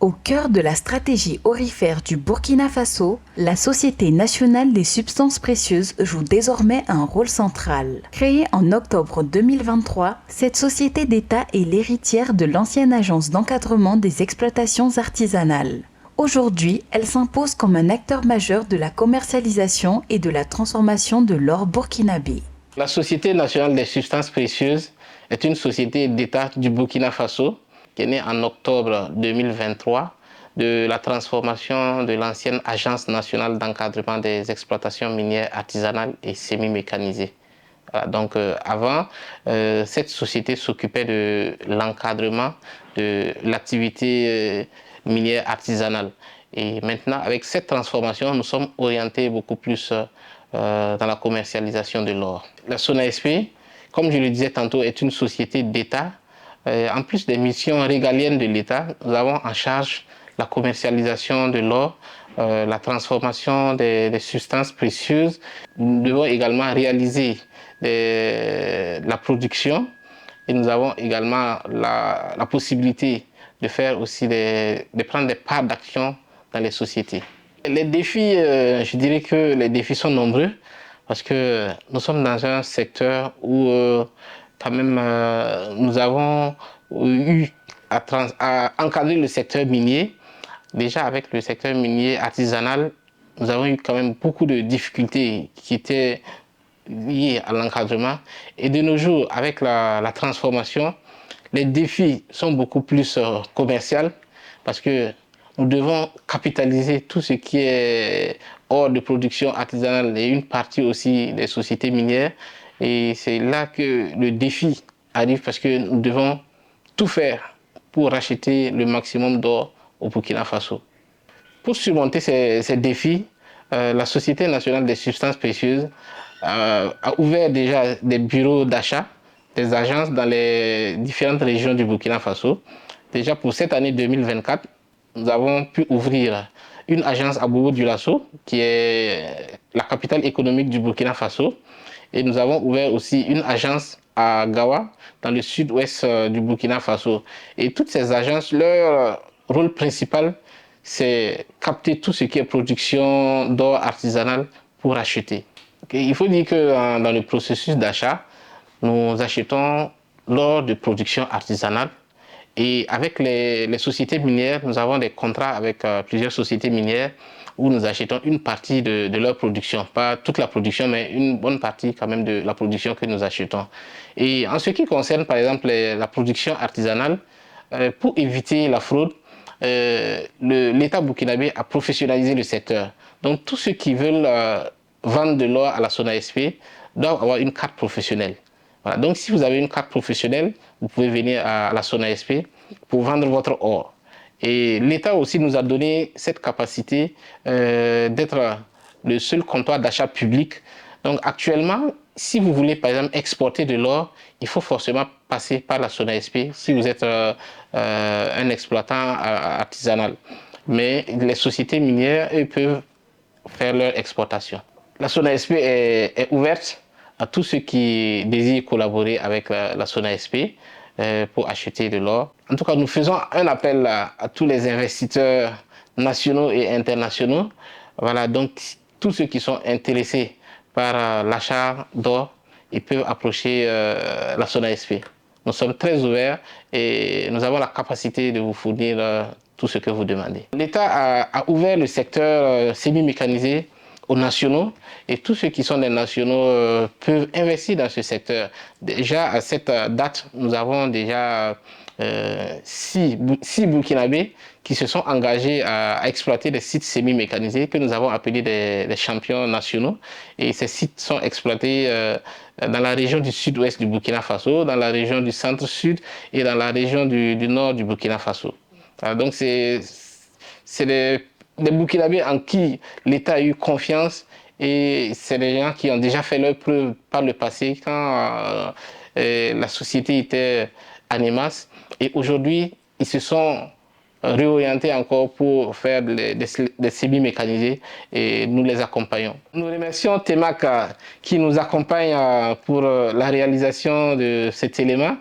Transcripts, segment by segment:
Au cœur de la stratégie aurifère du Burkina Faso, la Société nationale des substances précieuses joue désormais un rôle central. Créée en octobre 2023, cette société d'État est l'héritière de l'ancienne agence d'encadrement des exploitations artisanales. Aujourd'hui, elle s'impose comme un acteur majeur de la commercialisation et de la transformation de l'or burkinabé. La Société nationale des substances précieuses est une société d'État du Burkina Faso qui est née en octobre 2023 de la transformation de l'ancienne Agence nationale d'encadrement des exploitations minières artisanales et semi-mécanisées. Voilà, donc avant, cette société s'occupait de l'encadrement de l'activité minière artisanale. Et maintenant, avec cette transformation, nous sommes orientés beaucoup plus dans la commercialisation de l'or. La SONASP, comme je le disais tantôt, est une société d'État. En plus des missions régaliennes de l'État, nous avons en charge la commercialisation de l'or, la transformation des substances précieuses. Nous devons également réaliser la production et nous avons également la possibilité de faire aussi de prendre des parts d'action dans les sociétés. Les défis, je dirais que les défis sont nombreux parce que nous sommes dans un secteur où quand même nous avons eu à encadrer le secteur minier. Déjà avec le secteur minier artisanal, nous avons eu quand même beaucoup de difficultés qui étaient liées à l'encadrement. Et de nos jours, avec la transformation, les défis sont beaucoup plus commerciaux parce que nous devons capitaliser tout ce qui est hors de production artisanale et une partie aussi des sociétés minières. Et c'est là que le défi arrive parce que nous devons tout faire pour racheter le maximum d'or au Burkina Faso. Pour surmonter ces défis, la Société nationale des substances précieuses a ouvert déjà des bureaux d'achat, des agences dans les différentes régions du Burkina Faso. Déjà pour cette année 2024, nous avons pu ouvrir une agence à Bobo-Dioulasso, qui est la capitale économique du Burkina Faso. Et nous avons ouvert aussi une agence à Gawa, dans le sud-ouest du Burkina Faso. Et toutes ces agences, leur rôle principal, c'est capter tout ce qui est production d'or artisanal pour acheter. Il faut dire que dans le processus d'achat, nous achetons l'or de production artisanale et avec les sociétés minières, nous avons des contrats avec plusieurs sociétés minières où nous achetons une partie de leur production, pas toute la production, mais une bonne partie quand même de la production que nous achetons. Et en ce qui concerne par exemple la production artisanale, pour éviter la fraude, l'État burkinabé a professionnalisé le secteur. Donc tous ceux qui veulent vendre de l'or à la SONASP doivent avoir une carte professionnelle. Voilà. Donc si vous avez une carte professionnelle, vous pouvez venir à la SONASP pour vendre votre or. Et l'État aussi nous a donné cette capacité d'être le seul comptoir d'achat public. Donc actuellement, si vous voulez par exemple exporter de l'or, il faut forcément passer par la SONASP si vous êtes un exploitant artisanal. Mais les sociétés minières, eux, peuvent faire leur exportation. La SONASP est ouverte à tous ceux qui désirent collaborer avec la SONASP pour acheter de l'or. En tout cas, nous faisons un appel à tous les investisseurs nationaux et internationaux. Voilà, donc tous ceux qui sont intéressés par l'achat d'or, ils peuvent approcher la SONASP. Nous sommes très ouverts et nous avons la capacité de vous fournir tout ce que vous demandez. L'État a ouvert le secteur semi-mécanisé aux nationaux et tous ceux qui sont des nationaux peuvent investir dans ce secteur. Déjà à cette date, nous avons déjà 6 Burkinabés qui se sont engagés à exploiter des sites semi-mécanisés que nous avons appelés des champions nationaux. Et ces sites sont exploités dans la région du sud-ouest du Burkina Faso, dans la région du centre-sud et dans la région du nord du Burkina Faso. Donc c'est des Burkinabés en qui l'État a eu confiance et c'est des gens qui ont déjà fait leur preuve par le passé quand la société était animas. Et aujourd'hui, ils se sont réorientés encore pour faire des semi-mécanisés et nous les accompagnons. Nous remercions TEMAC qui nous accompagne pour la réalisation de cet élément.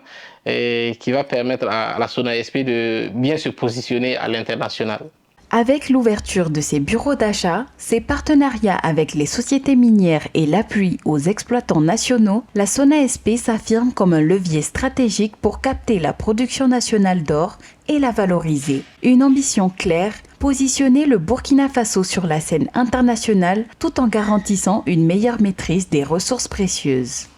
et qui va permettre à la SONASP de bien se positionner à l'international. Avec l'ouverture de ses bureaux d'achat, ses partenariats avec les sociétés minières et l'appui aux exploitants nationaux, la SONASP s'affirme comme un levier stratégique pour capter la production nationale d'or et la valoriser. Une ambition claire, positionner le Burkina Faso sur la scène internationale tout en garantissant une meilleure maîtrise des ressources précieuses.